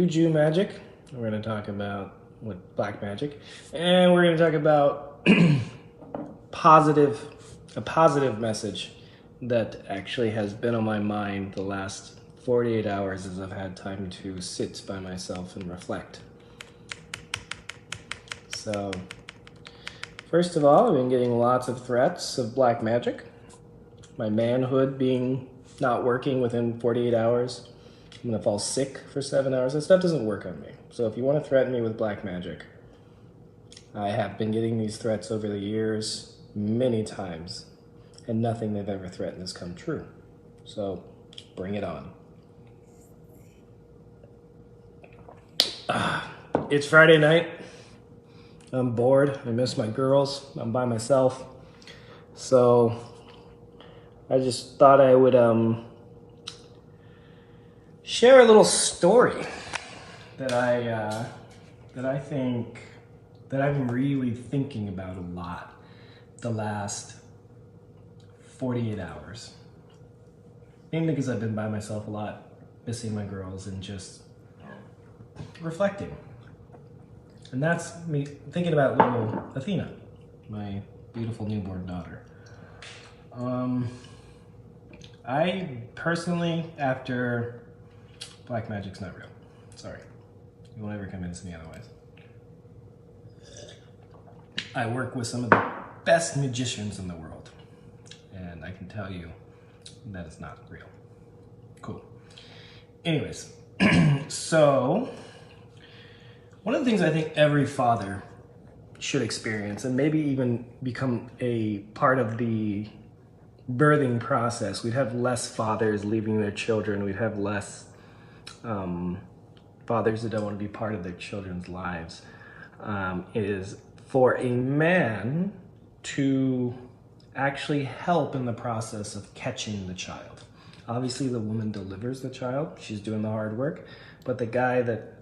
Juju magic. We're going to talk about with black magic, and we're going to talk about a positive message that actually has been on my mind the last 48 hours as I've had time to sit by myself and reflect. So, first of all, I've been getting lots of threats of black magic. My manhood being not working within 48 hours. I'm gonna fall sick for 7 hours. That stuff doesn't work on me. So if you want to threaten me with black magic, I have been getting these threats over the years many times, and nothing they've ever threatened has come true. So bring it on. It's Friday night. I'm bored. I miss my girls. I'm by myself. So I just thought I would share a little story that I think that I've been really thinking about a lot the last 48 hours. Mainly because I've been by myself a lot, missing my girls and just reflecting. And that's me thinking about little Athena, my beautiful newborn daughter. I personally, after black magic's not real. Sorry. You won't ever convince me otherwise. I work with some of the best magicians in the world, and I can tell you that it's not real. Cool. Anyways, so one of the things I think every father should experience, and maybe even become a part of the birthing process, we'd have less fathers leaving their children, we'd have less fathers that don't want to be part of their children's lives, is for a man to actually help in the process of catching the child. Obviously the woman delivers the child, she's doing the hard work, but the guy that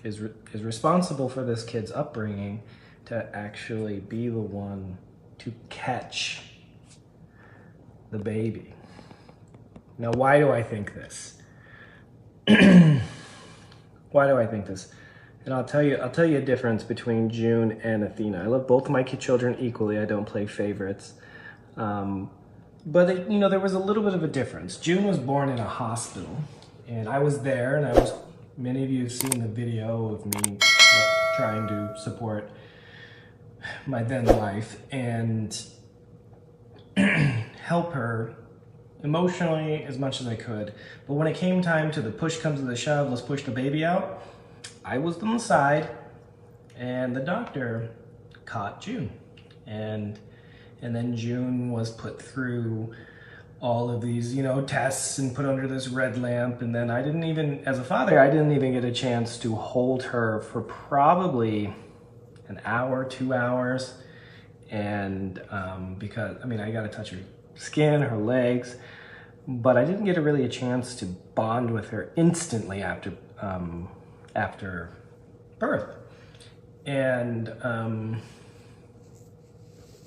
is responsible for this kid's upbringing to actually be the one to catch the baby. Now, why do I think this? Why do I think this? And I'll tell you a difference between June and Athena. I love both my children equally. I don't play favorites. But there was a little bit of a difference. June was born in a hospital, and I was there, and many of you have seen the video of me trying to support my then wife and help her emotionally as much as I could. But when it came time to the push comes to the shove, let's push the baby out, I was on the side, and the doctor caught June. And then June was put through all of these, tests and put under this red lamp. And then as a father, I didn't even get a chance to hold her for probably an hour, 2 hours. And because, I got to touch her skin, her legs, but I didn't get really a chance to bond with her instantly after birth. And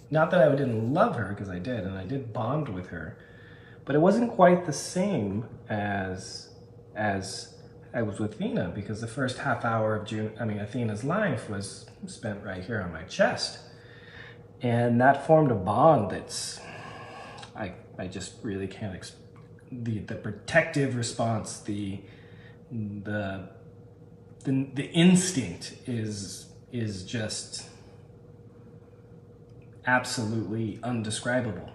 not that I didn't love her, because I did, and I did bond with her, but it wasn't quite the same as I was with Athena, because the first half hour of Athena's life was spent right here on my chest. And that formed a bond that's, I just really can't the protective response, the instinct is just absolutely undescribable.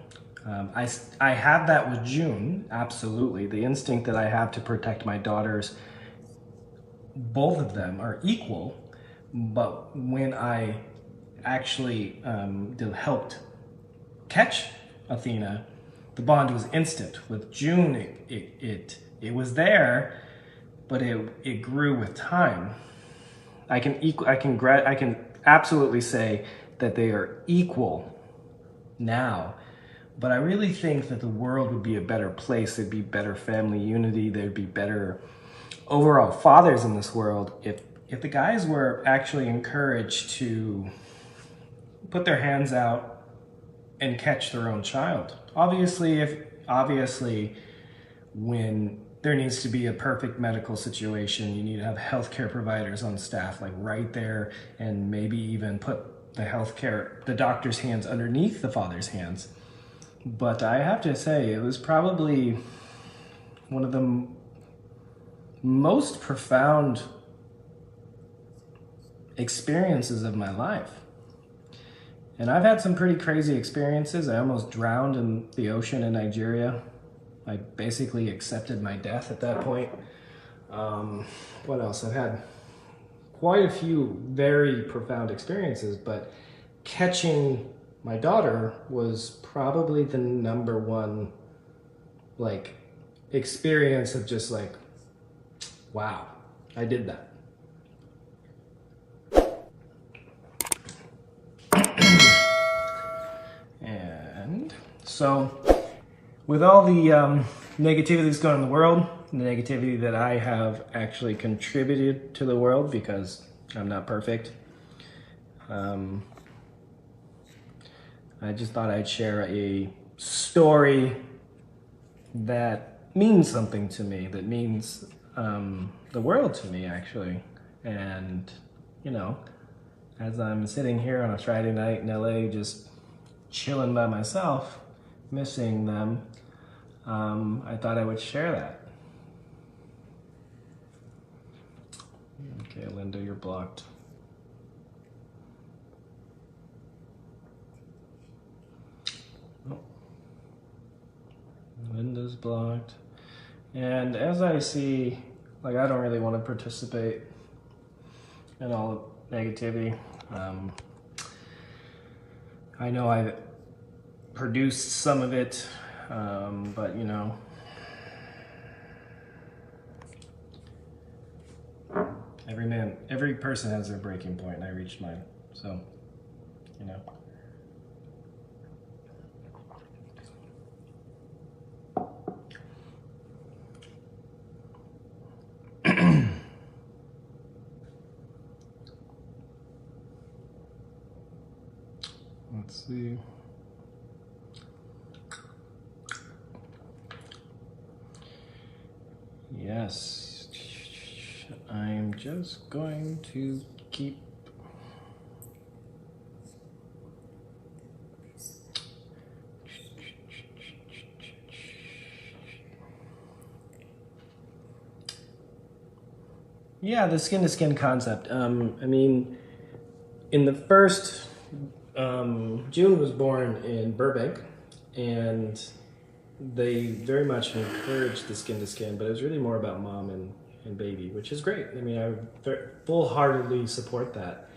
I have that with June, absolutely. The instinct that I have to protect my daughters, both of them are equal, but when I actually helped catch Athena, the bond was instant. With June, it was there, but it grew with time. I can absolutely say that they are equal now, but I really think that the world would be a better place. There'd be better family unity. There'd be better overall fathers in this world if the guys were actually encouraged to put their hands out and catch their own child. Obviously, when there needs to be a perfect medical situation. You need to have healthcare providers on staff, like right there, and maybe even put the doctor's hands underneath the father's hands. But I have to say, it was probably one of the most profound experiences of my life. And I've had some pretty crazy experiences. I almost drowned in the ocean in Nigeria. I basically accepted my death at that point. What else? I've had quite a few very profound experiences, but catching my daughter was probably the number one, like, experience of just like, wow, I did that. And so with all the negativity that's going on in the world, the negativity that I have actually contributed to the world because I'm not perfect, I just thought I'd share a story that means something to me, that means the world to me, actually. And, you know, as I'm sitting here on a Friday night in LA, just chilling by myself, missing them, I thought I would share that. Okay, Linda, you're blocked. Oh. Linda's blocked. And as I see, like, I don't really want to participate in all the negativity. I know I've produced some of it, but you know, every person has their breaking point, and I reached mine, so, you know. Let's see. Yes, I'm just going to keep the skin to skin concept. I mean, in the first, June was born in Burbank, and they very much encouraged the skin to skin, but it was really more about mom and baby, which is great. I mean, I full-heartedly support that.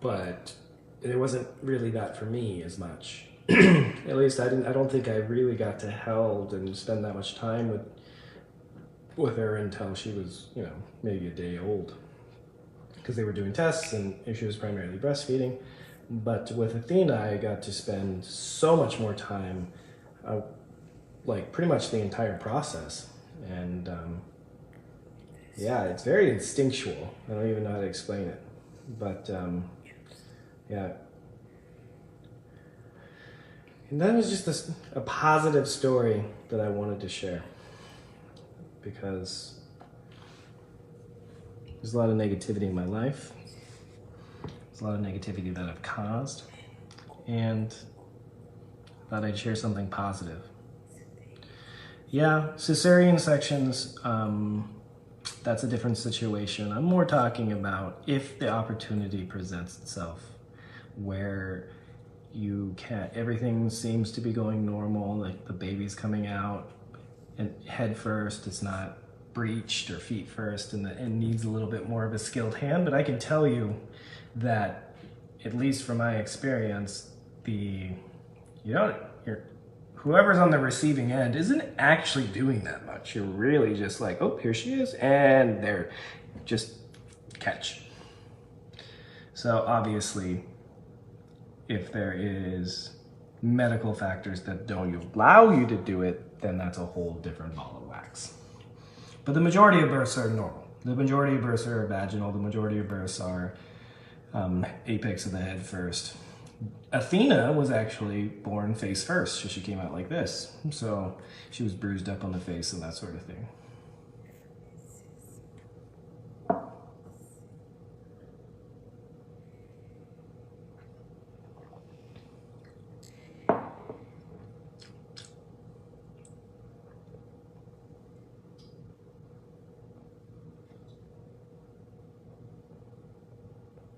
But it wasn't really that for me as much. At least I don't think I really got to held and spend that much time with her until she was, you know, maybe a day old, because they were doing tests and she was primarily breastfeeding. But with Athena, I got to spend so much more time, like pretty much the entire process. And yeah, it's very instinctual. I don't even know how to explain it, but yeah. And that was just a positive story that I wanted to share, because there's a lot of negativity in my life. There's a lot of negativity that I've caused, and thought I'd share something positive. Yeah, cesarean sections, that's a different situation. I'm more talking about if the opportunity presents itself, where everything seems to be going normal, like the baby's coming out and head first, it's not breached, or feet first, and needs a little bit more of a skilled hand. But I can tell you that, at least from my experience, whoever's on the receiving end isn't actually doing that much. You're really just like, oh, here she is, and they're just catch. So obviously, if there is medical factors that don't allow you to do it, then that's a whole different ball of wax. But the majority of births are normal. The majority of births are vaginal. The majority of births are apex of the head first. Athena was actually born face first, so she came out like this. So she was bruised up on the face and that sort of thing.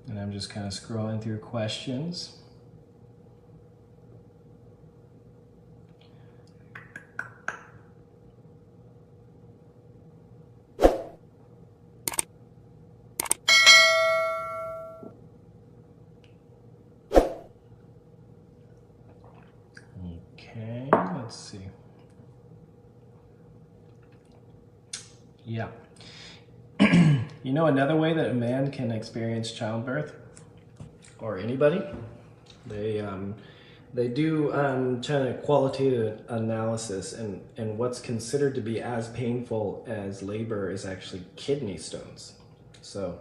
And I'm just kind of scrolling through questions. Okay, let's see. Yeah. You know another way that a man can experience childbirth, or anybody? They do kind of qualitative analysis, and what's considered to be as painful as labor is actually kidney stones. So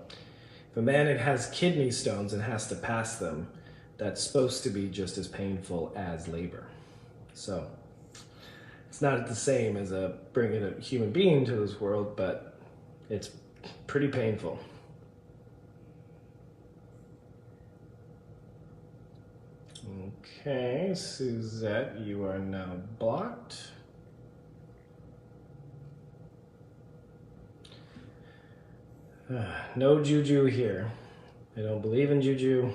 if a man has kidney stones and has to pass them, that's supposed to be just as painful as labor. So it's not the same as bringing a human being to this world, but it's pretty painful. Okay, Suzette, you are now blocked. No Juju here. I don't believe in Juju.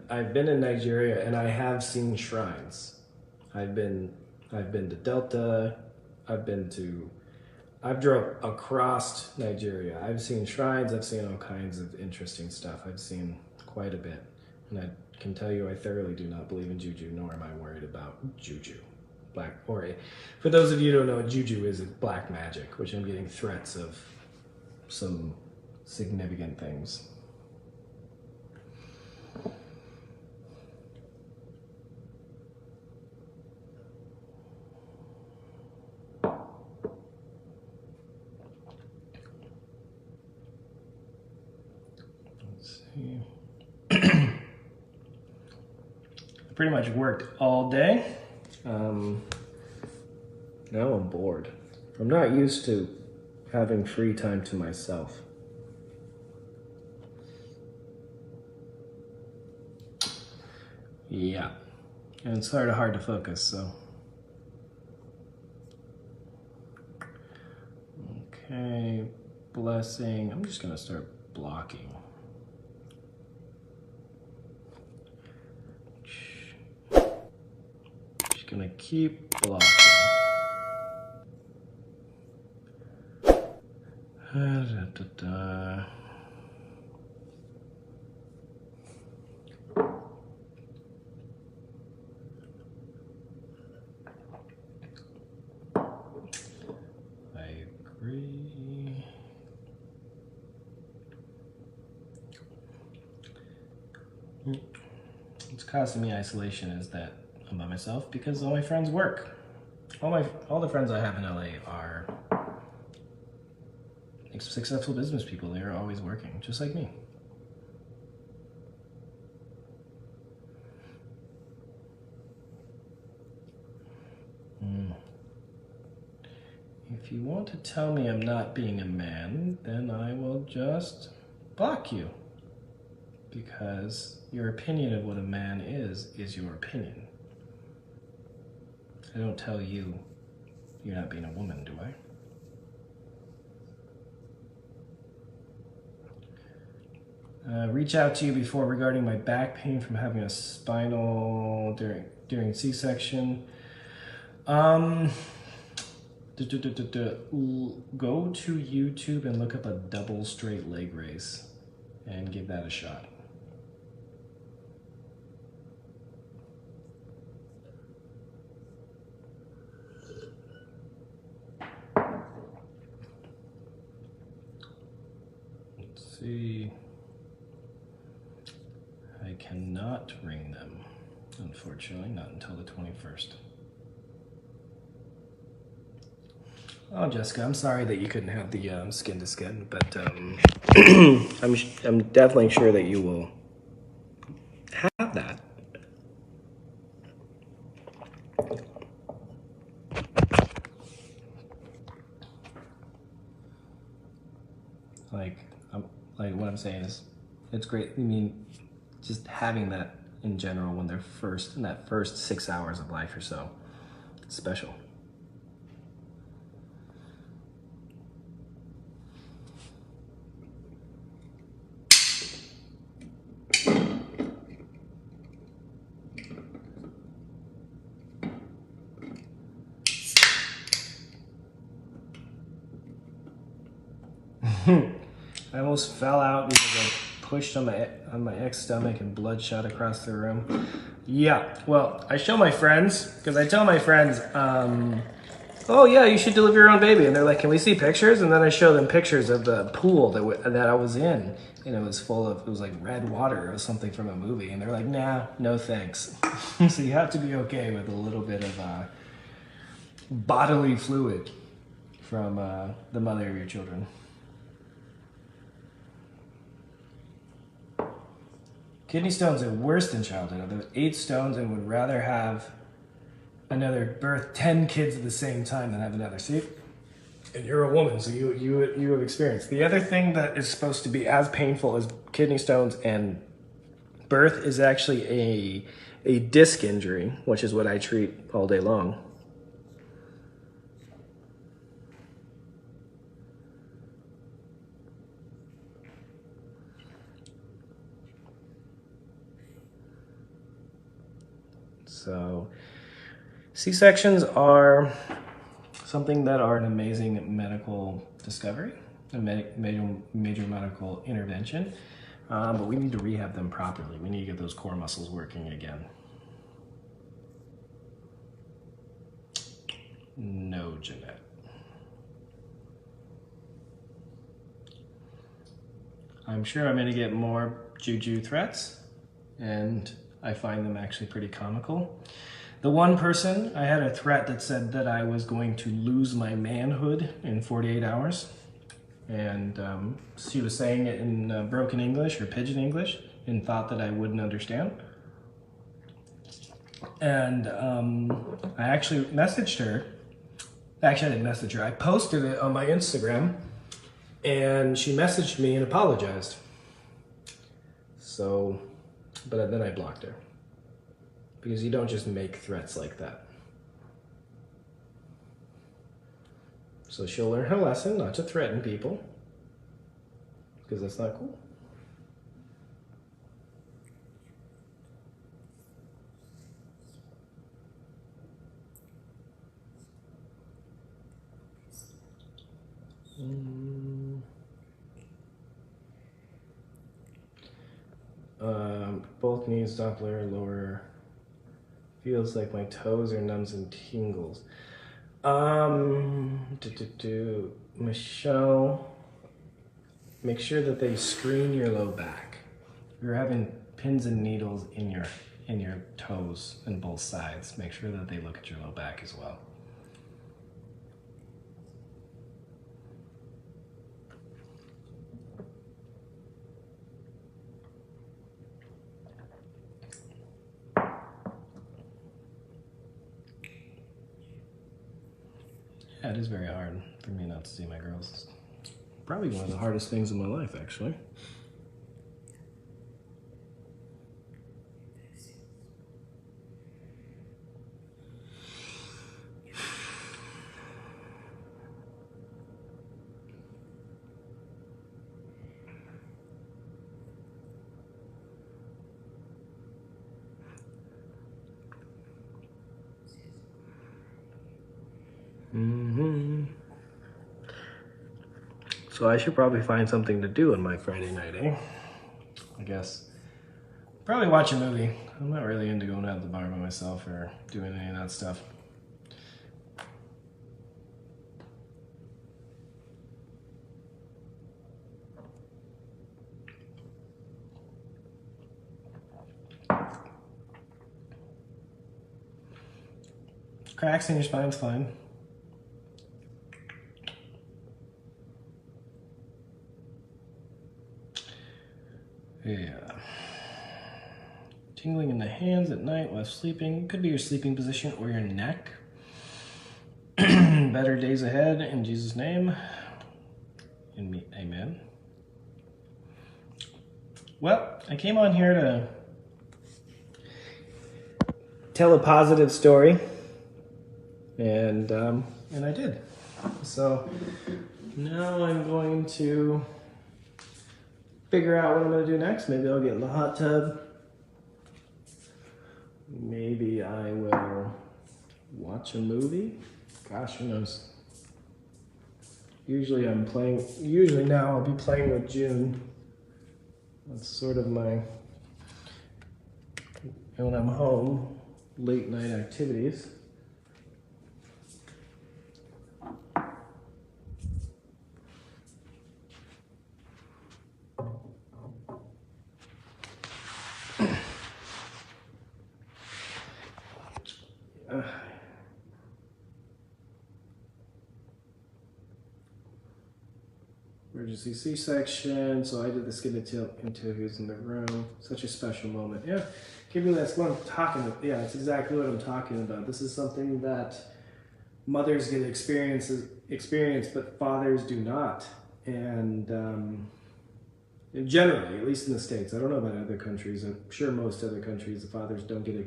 I've been in Nigeria and I have seen shrines. I've been to Delta. I've drove across Nigeria. I've seen shrines. I've seen all kinds of interesting stuff. I've seen quite a bit, and I can tell you I thoroughly do not believe in Juju, nor am I worried about Juju. For those of you who don't know what Juju is, it's black magic, which I'm getting threats of some significant things. Let's see. I pretty much worked all day. Now I'm bored. I'm not used to having free time to myself. Yeah, and it's sort of hard to focus, so. Okay, blessing. I'm just gonna start blocking. Just gonna keep blocking. I agree. What's causing me isolation is that I'm by myself because all my friends work. All the friends I have in LA are successful business people. They're always working, just like me. If you want to tell me I'm not being a man, then I will just block you. Because your opinion of what a man is your opinion. I don't tell you you're not being a woman, do I? Reach out to you before regarding my back pain from having a spinal during C-section. Go to YouTube and look up a double straight leg raise and give that a shot. Let's see. I cannot ring them, unfortunately, not until the 21st. Oh, Jessica, I'm sorry that you couldn't have the skin to skin, but I'm definitely sure that you will have that. Like, like what I'm saying is, it's great. I mean, just having that in general when they're first in that first 6 hours of life or so, it's special. I almost fell out because I pushed on my ex stomach and blood shot across the room. Yeah, well, I show my friends because I tell my friends, oh yeah, you should deliver your own baby, and they're like, can we see pictures? And then I show them pictures of the pool that I was in, and it was like red water or something from a movie, and they're like, nah, no thanks. So you have to be okay with a little bit of bodily fluid from the mother of your children. Kidney stones are worse than childhood. There's 8 stones and would rather have another birth 10 kids at the same time than have another. See? And you're a woman, so you have experience. The other thing that is supposed to be as painful as kidney stones and birth is actually a disc injury, which is what I treat all day long. So C-sections are something that are an amazing medical discovery, a major medical intervention, but we need to rehab them properly. We need to get those core muscles working again. No, Jeanette. I'm sure I'm going to get more Juju threats, and I find them actually pretty comical. The one person, I had a threat that said that I was going to lose my manhood in 48 hours. And she was saying it in broken English or pidgin English and thought that I wouldn't understand. And I actually messaged her. Actually, I didn't message her. I posted it on my Instagram, and she messaged me and apologized. So, but then I blocked her. Because you don't just make threats like that. So she'll learn her lesson not to threaten people, because that's not cool. Both knees, Doppler, lower. Feels like my toes are numbs and tingles. Michelle, make sure that they screen your low back. You're having pins and needles in your toes and both sides. Make sure that they look at your low back as well. Yeah, it is very hard for me not to see my girls. It's probably one of the hardest things in my life, actually. So I should probably find something to do on my Friday night, eh? I guess. Probably watch a movie. I'm not really into going out to the bar by myself or doing any of that stuff. Cracks in your spine's fine. Yeah. Tingling in the hands at night while sleeping. Could be your sleeping position or your neck. Better days ahead in Jesus' name. Amen. Well, I came on here to tell a positive story, and I did. So now I'm going to figure out what I'm going to do next. Maybe I'll get in the hot tub. Maybe I will watch a movie. Gosh, who knows? Usually now I'll be playing with June. That's sort of my, when I'm home, late night activities. Emergency C-section, so I did the skin interviews in the room. Such a special moment. Yeah, give me that's what I'm talking about. Yeah, that's exactly what I'm talking about. This is something that mothers get experience, but fathers do not. And generally, at least in the States, I don't know about other countries. I'm sure most other countries, the fathers don't get to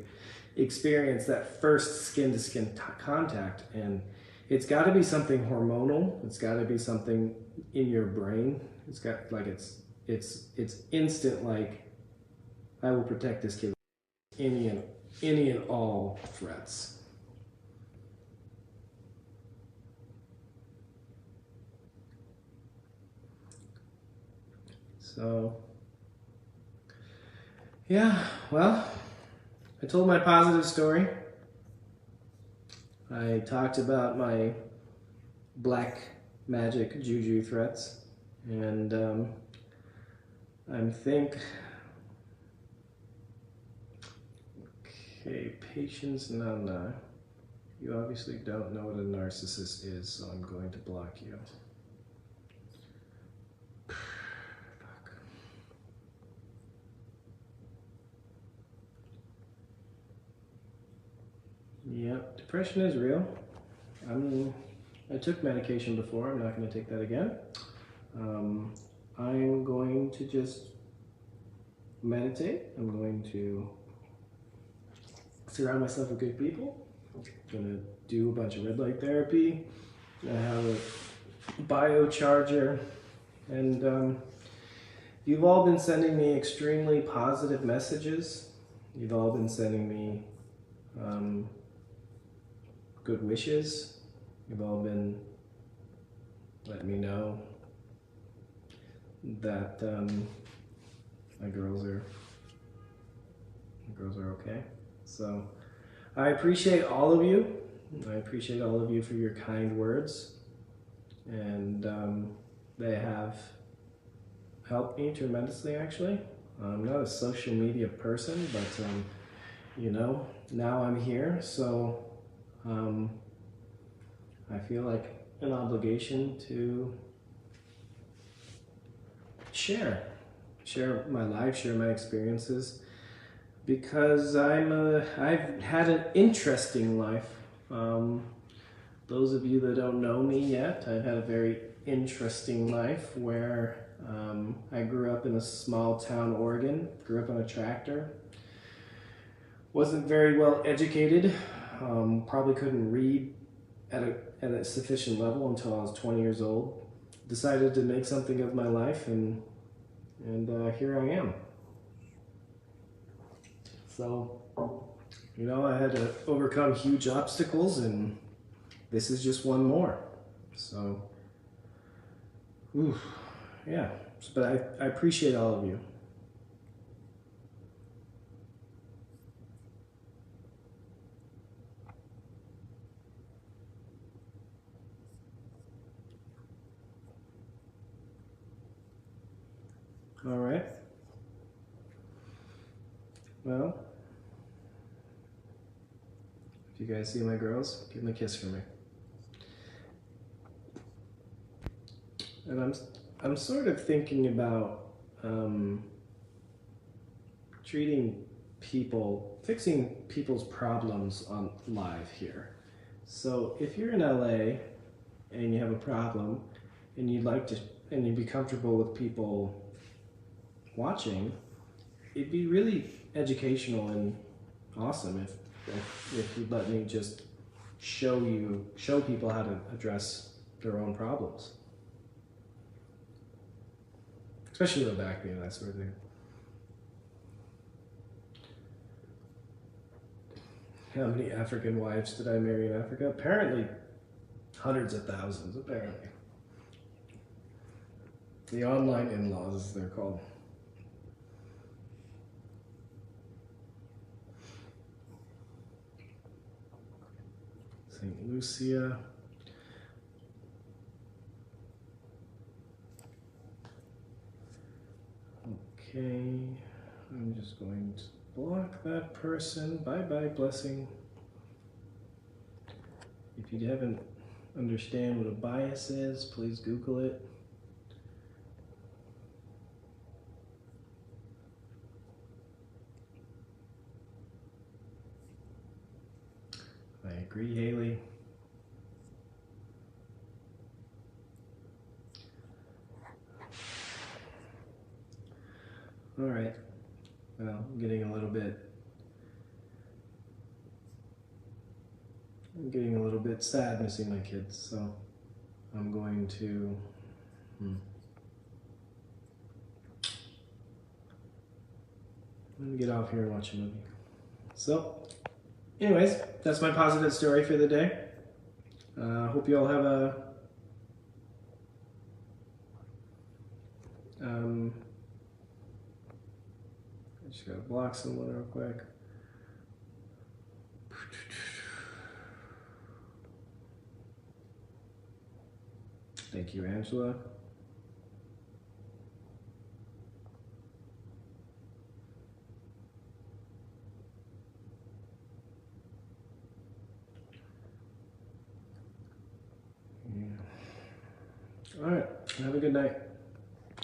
experience that first skin-to-skin contact. And it's got to be something hormonal. It's got to be something in your brain. It's got like it's instant. Like, I will protect this kid from any and all threats. So yeah, well, I told my positive story. I talked about my black magic Juju threats, and okay, patience, Nana. You obviously don't know what a narcissist is, so I'm going to block you. Yep, depression is real. I took medication before. I'm not going to take that again. I'm going to just meditate. I'm going to surround myself with good people. I'm going to do a bunch of red light therapy. I have a biocharger. And you've all been sending me extremely positive messages. You've all been sending me good wishes. You've all been letting me know that my girls are okay. So I appreciate all of you. I appreciate all of you for your kind words, and they have helped me tremendously. Actually, I'm not a social media person, but you know, now I'm here, so I feel like an obligation to share my life, share my experiences, because I've had an interesting life. Those of you that don't know me yet, I've had a very interesting life where I grew up in a small town, Oregon, grew up on a tractor, wasn't very well educated, probably couldn't read at a sufficient level until I was 20 years old. Decided to make something of my life, and here I am. So, you know, I had to overcome huge obstacles, and this is just one more. So, yeah. But I appreciate all of you. All right. Well, if you guys see my girls, give them a kiss for me. And I'm sort of thinking about treating people, fixing people's problems on live here. So if you're in LA and you have a problem and you'd like to, and you'd be comfortable with people watching, it'd be really educational and awesome if you'd let me just show people how to address their own problems. Especially low back pain, that sort of thing. How many African wives did I marry in Africa? Apparently, hundreds of thousands, apparently. The online in-laws, as they're called. St. Lucia. Okay, I'm just going to block that person. Bye-bye, blessing. If you haven't understand what a bias is, please Google it. I agree, Haley. All right. Well, I'm getting a little bit sad missing my kids, so I'm going to get off here and watch a movie. So, anyways, that's my positive story for the day. Hope you all have a I just gotta block someone real quick. Thank you, Angela. Yeah. All right, have a good night.